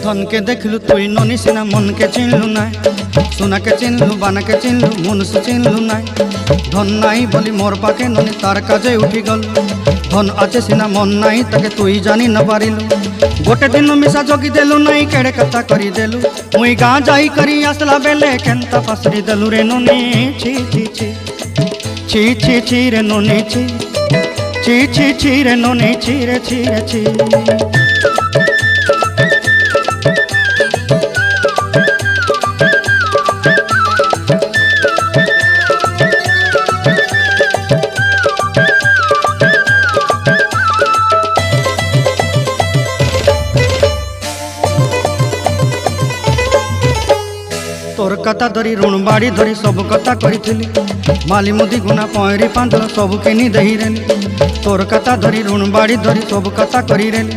धन के देखलु तुई ननी सिना मन के चिन्हलु ना सोना के चिन्हलु बाना के चिन्हलु मनुष्य चिन्हलु ना धन नाई बोली मोर पाके ननी तार काजे उठी गल धन आचे सिना मन नाई ताके तुई जानी न पारिलु गोटे दिन मिसा जगी देलु नाई केड़े कथा करी देलु मुई गाँ जाई करी आसला बेले केंता पासरी देलु रे ननी छी छी छी छी छी छी रे ननी छी छी छी छी रे ननी छी रे छी रे छी। तोर कथा धरी ऋण बाड़ी धरी सब कथा करी माली मुदी गुना पहरी पांदल सब किनी दही रेली तोर कथा धरी ऋण बाड़ी धरी सब कथा करी रेली